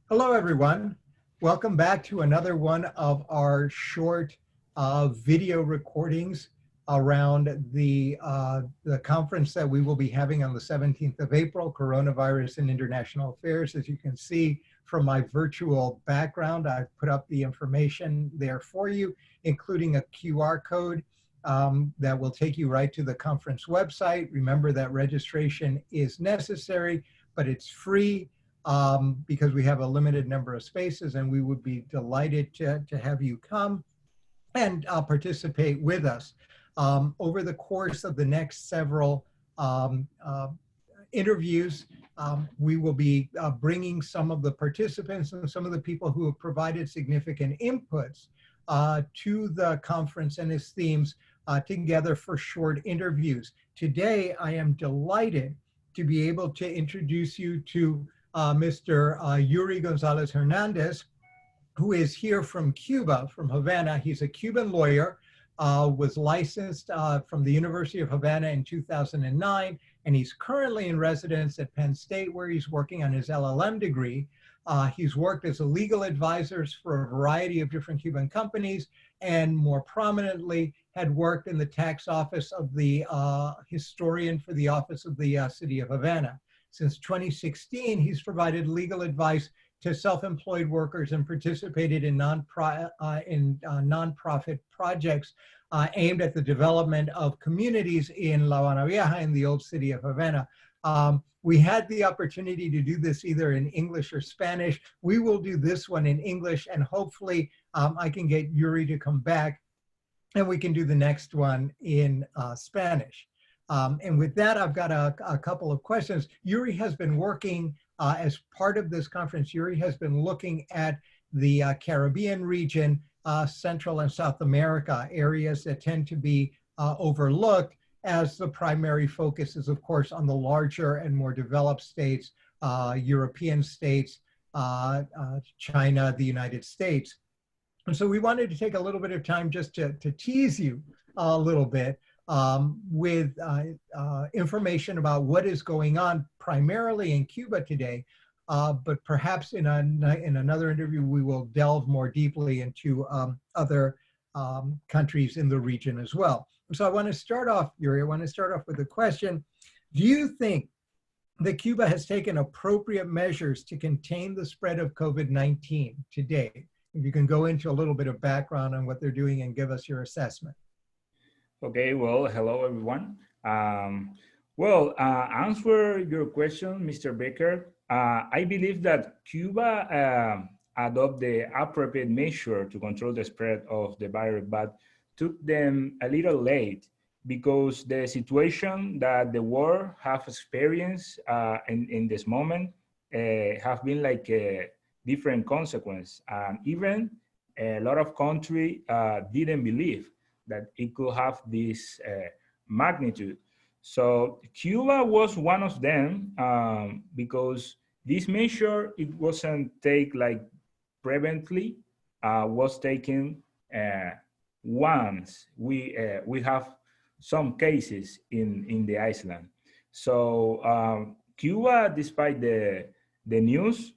Hello, everyone. Welcome back to another one of our short video recordings around the conference that we will be having on the 17th of April, Coronavirus and International Affairs. As you can see from my virtual background, I've put up the information there for you, including a QR code that will take you right to the conference website. Remember that registration is necessary, but it's free. Because we have a limited number of spaces, and we would be delighted to have you come and participate with us. Over the course of the next several interviews, we will be bringing some of the participants and some of the people who have provided significant inputs to the conference and its themes together for short interviews. Today, I am delighted to be able to introduce you to Mr. Yuri Gonzalez Hernandez, who is here from Cuba, from Havana. He's a Cuban lawyer, was licensed from the University of Havana in 2009, and he's currently in residence at Penn State, where he's working on his LLM degree. He's worked as a legal advisor for a variety of different Cuban companies, and more prominently, had worked in the tax office of the historian for the office of the city of Havana. Since 2016, he's provided legal advice to self-employed workers and participated in nonprofit projects aimed at the development of communities in La Habana Vieja, in the old city of Havana. We had the opportunity to do this either in English or Spanish. We will do this one in English, and hopefully I can get Yuri to come back and we can do the next one in Spanish. And with that, I've got a couple of questions. Yuri has been working as part of this conference. Yuri has been looking at the Caribbean region, Central and South America, areas that tend to be overlooked, as the primary focus is, of course, on the larger and more developed states, European states, China, the United States. And so we wanted to take a little bit of time just to tease you a little bit with information about what is going on primarily in Cuba today, but perhaps in another interview we will delve more deeply into other countries in the region as well. So I want to start off, Yuri, with a question. Do you think that Cuba has taken appropriate measures to contain the spread of COVID-19 today? If you can go into a little bit of background on what they're doing and give us your assessment. Okay, well, hello everyone. Answer your question, Mr. Baker. I believe that Cuba adopted the appropriate measure to control the spread of the virus, but took them a little late because the situation that the world have experienced in this moment have been like a different consequence. And even a lot of countries didn't believe that it could have this magnitude. So Cuba was one of them because this measure, it wasn't taken like preventively, was taken once we have some cases in the island. So Cuba, despite the news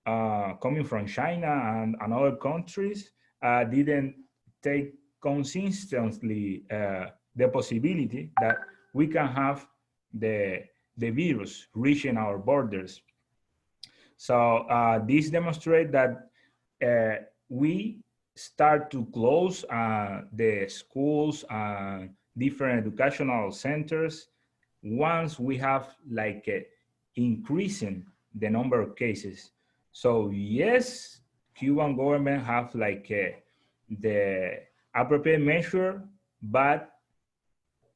coming from China and other countries, didn't take consistently the possibility that we can have the virus reaching our borders. So this demonstrates that we start to close the schools and different educational centers once we have like increasing the number of cases. So yes, Cuban government have like the appropriate measure, but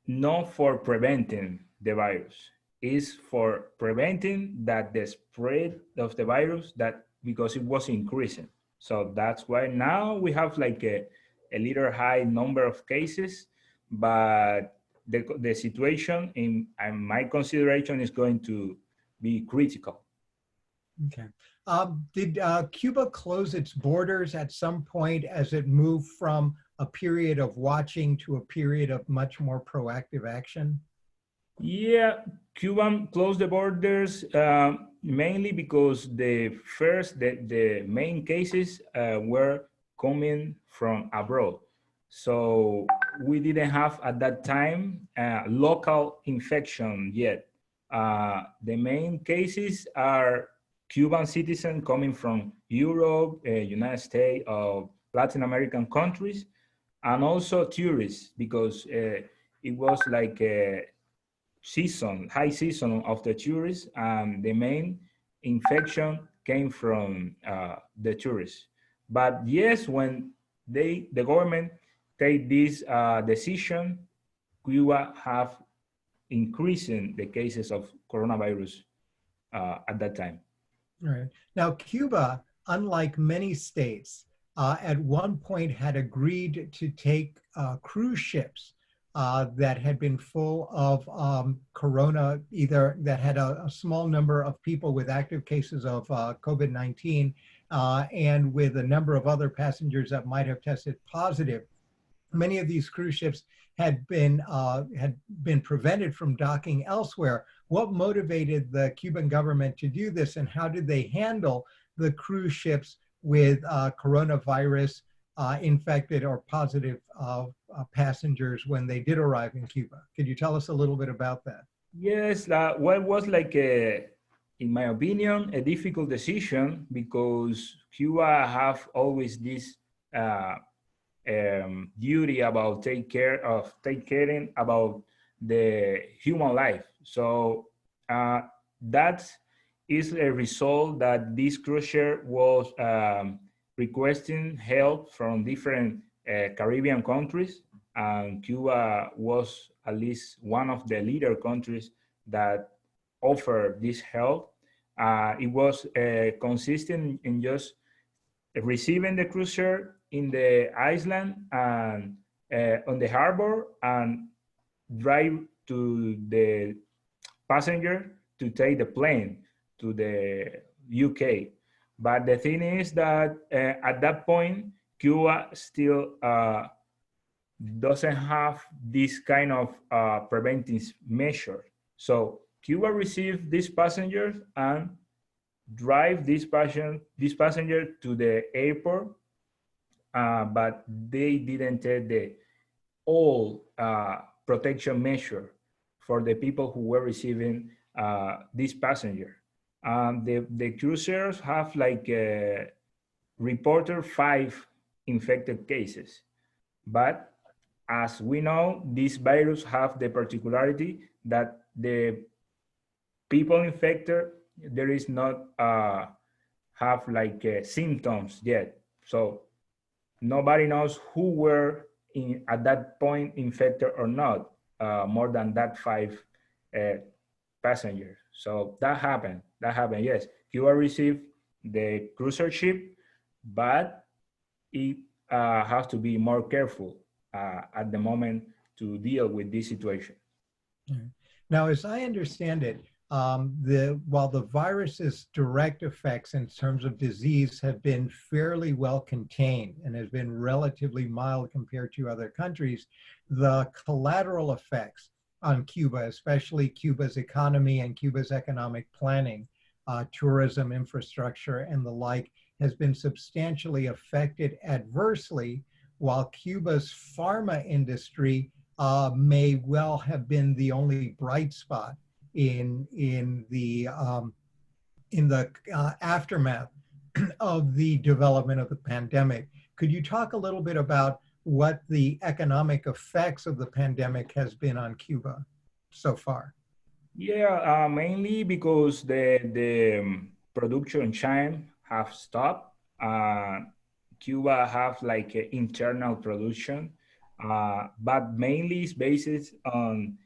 not for preventing the virus. It's for preventing that the spread of the virus, that because it was increasing. So that's why now we have like a little high number of cases, but the situation in my consideration is going to be critical. Okay. Did Cuba close its borders at some point as it moved from a period of watching to a period of much more proactive action? Yeah, Cuba closed the borders mainly because the main cases were coming from abroad. So we didn't have at that time local infection yet. The main cases are Cuban citizens coming from Europe, United States, of Latin American countries, and also tourists, because it was like a high season of the tourists, and the main infection came from the tourists. But yes, when the government take this decision, Cuba have increasing the cases of coronavirus at that time. Right. Now, Cuba, unlike many states, at one point had agreed to take cruise ships that had been full of corona, either that had a small number of people with active cases of COVID-19 and with a number of other passengers that might have tested positive. Many of these cruise ships had been prevented from docking elsewhere. What motivated the Cuban government to do this, and how did they handle the cruise ships with coronavirus infected or positive passengers when they did arrive in Cuba? Could you tell us a little bit about that? Yes, well, it was like in my opinion, a difficult decision, because Cuba have always this duty about taking about the human life. So that is a result that this cruiser was requesting help from different Caribbean countries, and Cuba was at least one of the leader countries that offered this help. It was consistent in just receiving the cruiser in the island and on the harbor, and drive to the passenger to take the plane to the UK. But the thing is that at that point, Cuba still doesn't have this kind of preventive measure. So Cuba received these passengers and drive this passenger to the airport, but they didn't take the all protection measure for the people who were receiving this passenger. The cruisers have like reported 5 infected cases, but as we know, this virus have the particularity that the people infected, there is not have like symptoms yet. So nobody knows who were at that point infected or not, more than that 5 passengers. So that happened, yes. Cuba received the cruiser ship, but it has to be more careful at the moment to deal with this situation. Now, as I understand it, while the virus's direct effects in terms of disease have been fairly well contained and has been relatively mild compared to other countries, the collateral effects on Cuba, especially Cuba's economy and Cuba's economic planning, tourism, infrastructure, and the like, has been substantially affected adversely, while Cuba's pharma industry may well have been the only bright spot in the aftermath of the development of the pandemic. Could you talk a little bit about what the economic effects of the pandemic has been on Cuba so far? Yeah, mainly because the production chain have stopped. Cuba have like internal production, but mainly it's based on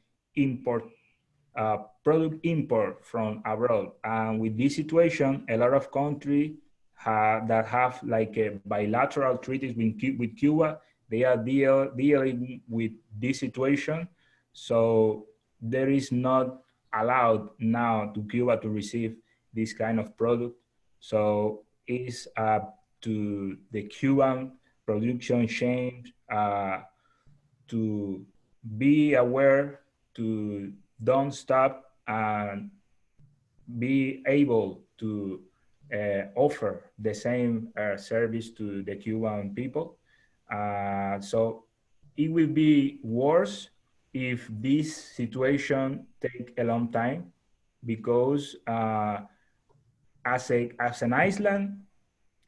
product import from abroad. And with this situation, a lot of countries that have like a bilateral treaties with Cuba, they are dealing with this situation. So there is not allowed now to Cuba to receive this kind of product. So it's up to the Cuban production chain to be aware, to don't stop and be able to offer the same service to the Cuban people. So it will be worse if this situation take a long time, because as an island,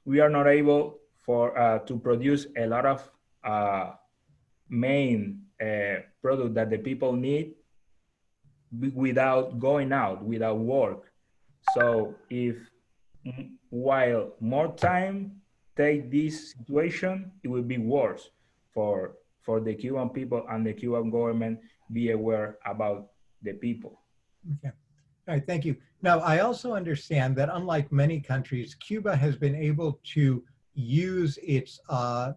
we are not able to produce a lot of main product that the people need without going out, without work. So if while more time take this situation, it will be worse for the Cuban people, and the Cuban government be aware about the people. Okay. All right, thank you. Now, I also understand that unlike many countries, Cuba has been able to use its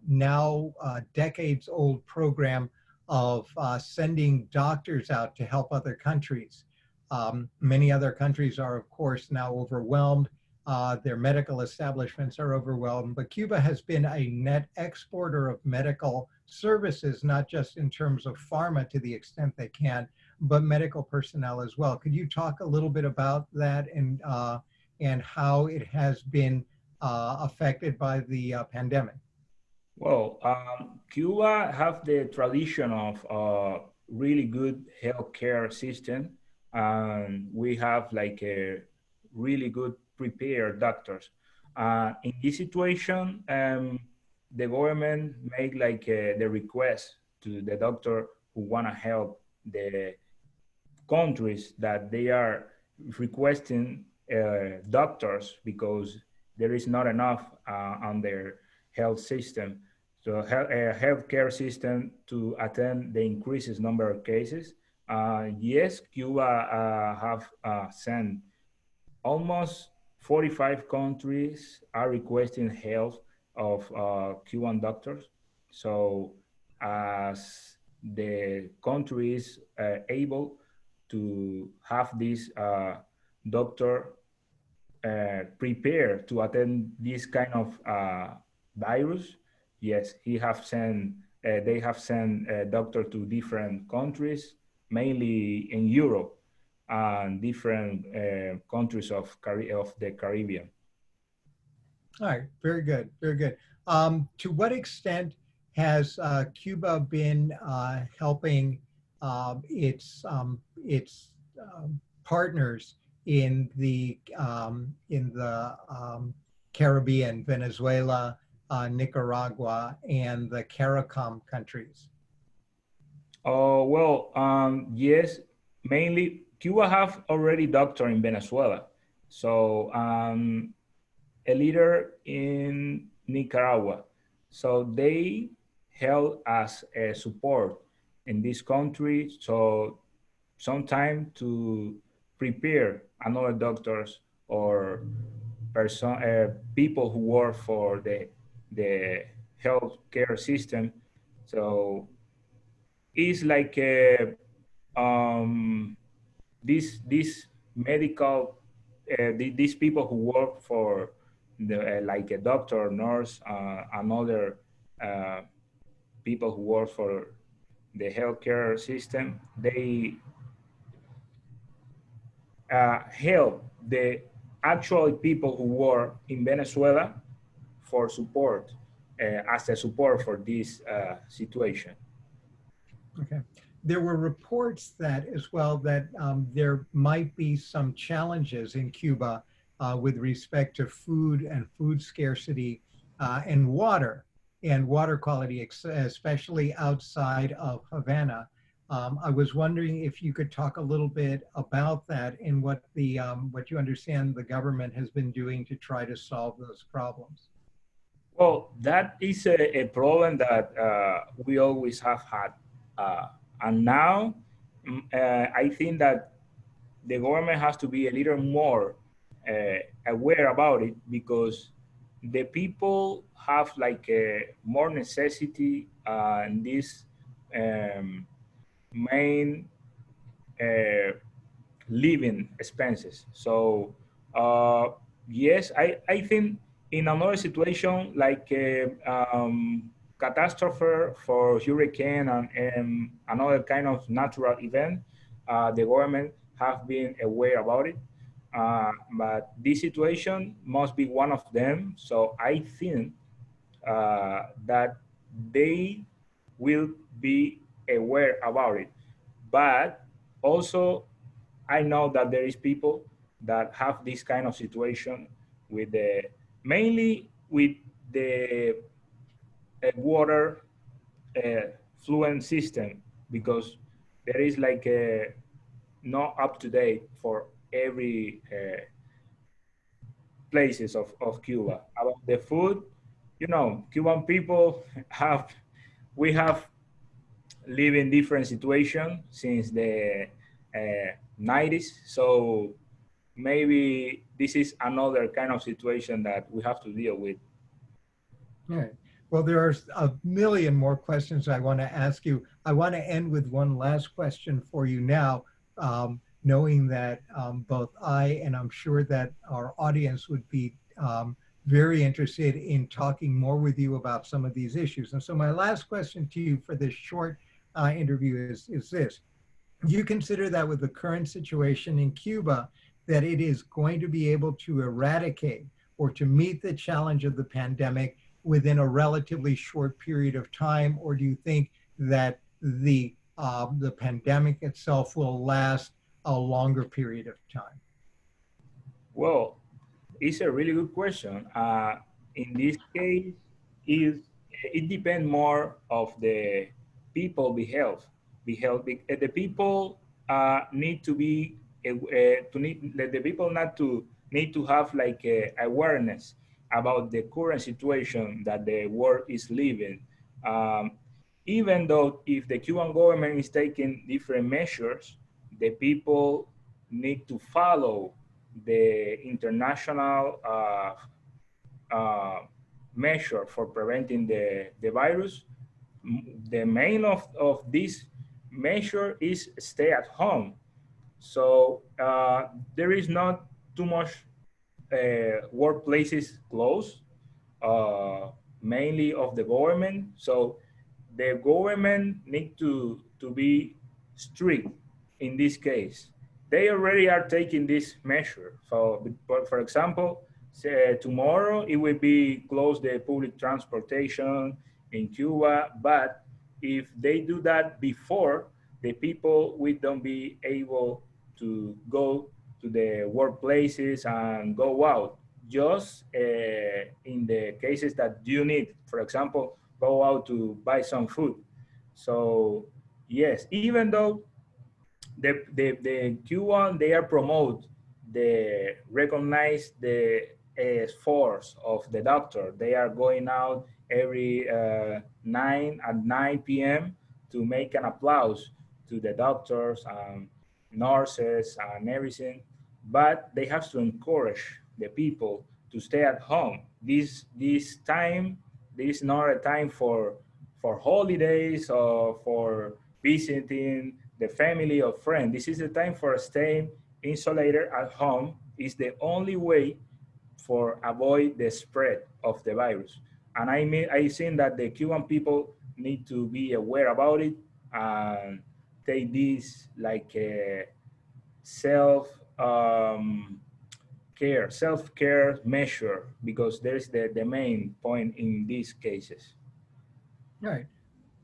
now decades-old program of sending doctors out to help other countries. Many other countries are, of course, now overwhelmed. Their medical establishments are overwhelmed, but Cuba has been a net exporter of medical services, not just in terms of pharma to the extent they can, but medical personnel as well. Could you talk a little bit about that and how it has been affected by the pandemic? Well, Cuba have the tradition of really good healthcare system, and we have like a really good prepared doctors. In this situation, the government make like the request to the doctor who want to help the countries that they are requesting doctors, because there is not enough on their health system. So healthcare system to attend the increases number of cases. Yes, Cuba have sent almost 45 countries are requesting help of Cuban doctors. So as the country is able to have this doctor prepared to attend this kind of virus, yes, they have sent a doctor to different countries, mainly in Europe and different countries of the Caribbean. All right, very good, very good. To what extent has Cuba been helping its partners in the Caribbean, Venezuela, Nicaragua, and the CARICOM countries? Yes, mainly Cuba have already doctor in Venezuela. So a leader in Nicaragua. So they help as a support in this country. So sometime to prepare another doctors or people who work for the healthcare system. So it's like this medical these people who work for the like a doctor, nurse, and other people who work for the healthcare system, they help the actual people who work in Venezuela for support as a support for this situation. Okay. There were reports that as well that there might be some challenges in Cuba with respect to food and food scarcity and water quality, especially outside of Havana. I was wondering if you could talk a little bit about that and what you understand the government has been doing to try to solve those problems. Well, that is a problem that we always have had. And now I think that the government has to be a little more aware about it, because the people have like a more necessity in this main living expenses. So yes, I think in another situation like catastrophe for hurricane and another kind of natural event, the government have been aware about it. But this situation must be one of them. So I think that they will be aware about it. But also, I know that there is people that have this kind of situation with the mainly with the water fluent system, because there is like a not up to date for every places of Cuba. About the food, you know, Cuban people have, we have lived in different situations since the 90s. So maybe this is another kind of situation that we have to deal with. All right. Well, there are a million more questions I want to ask you. I want to end with one last question for you now, knowing that both I and I'm sure that our audience would be very interested in talking more with you about some of these issues. And so my last question to you for this short interview is this. Do you consider that with the current situation in Cuba, that it is going to be able to eradicate or to meet the challenge of the pandemic within a relatively short period of time? Or do you think that the pandemic itself will last a longer period of time? Well, it's a really good question. In this case, is it depends more of the people the people need to be to need the people not to need to have like awareness about the current situation that the world is living. Um, Even though if the Cuban government is taking different measures, the people need to follow the international measure for preventing the virus. The main of this measure is stay at home. So there is not too much workplaces closed, mainly of the government. So the government need to be strict in this case. They already are taking this measure. So, for example, say, tomorrow it will be closed the public transportation in Cuba, but if they do that before, the people will don't be able to go to the workplaces and go out. Just in the cases that you need, for example, go out to buy some food. So yes, even though the Q1, they are promote the recognize the force of the doctor. They are going out every 9 p.m. to make an applause to the doctors and nurses and everything. But they have to encourage the people to stay at home. This time, this is not a time for holidays or for visiting the family or friend. This is the time for staying insulated at home. Is the only way for avoid the spread of the virus. And I think that the Cuban people need to be aware about it and take this like a self-care measure, because there's the main point in these cases. All right.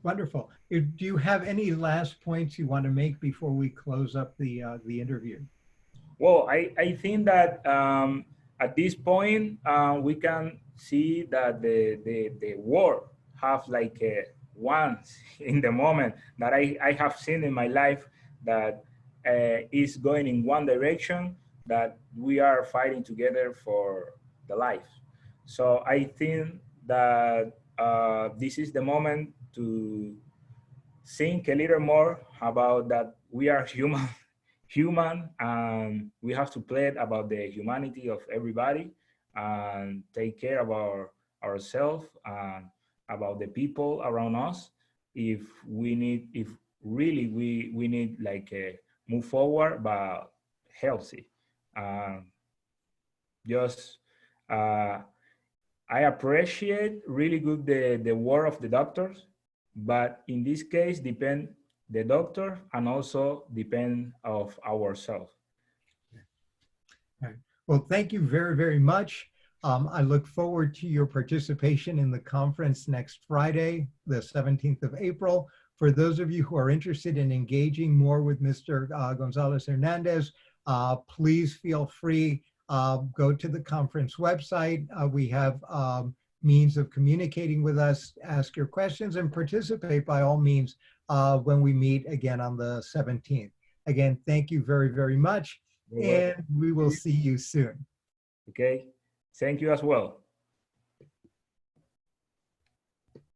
Wonderful. Do you have any last points you want to make before we close up the interview? Well, I think that at this point we can see that the world have like once in the moment that I have seen in my life that is going in one direction, that we are fighting together for the life. So I think that this is the moment to think a little more about that we are human, and we have to play about the humanity of everybody and take care of ourselves and about the people around us. If we need, if really we need like a move forward but healthy. Just uh, I appreciate really good the work of the doctors, but in this case depend the doctor and also depend of ourselves. All right. Well, thank you very, very much. I look forward to your participation in the conference next Friday, the 17th of April. For those of you who are interested in engaging more with Mr. Gonzalez Hernandez, please feel free, go to the conference website. We have means of communicating with us, ask your questions, and participate by all means when we meet again on the 17th. Again, thank you very, very much. You're welcome. And we will see you soon. Okay. Thank you as well.